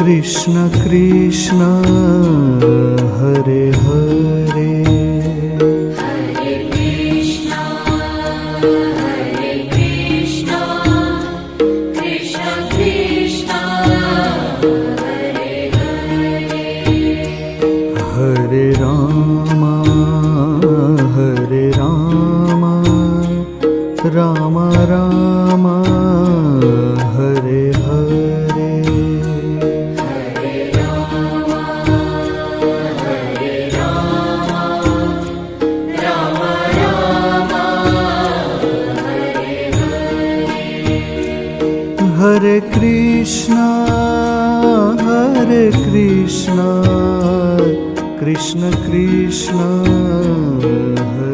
Krishna Krishna Hare Hare Hare Krishna Krishna Krishna Hare Hare Hare Ram Ram Ram Hare Hare Hare Ram Ram Ram Hare Hare Hare Krishna Krishna Krishna Hare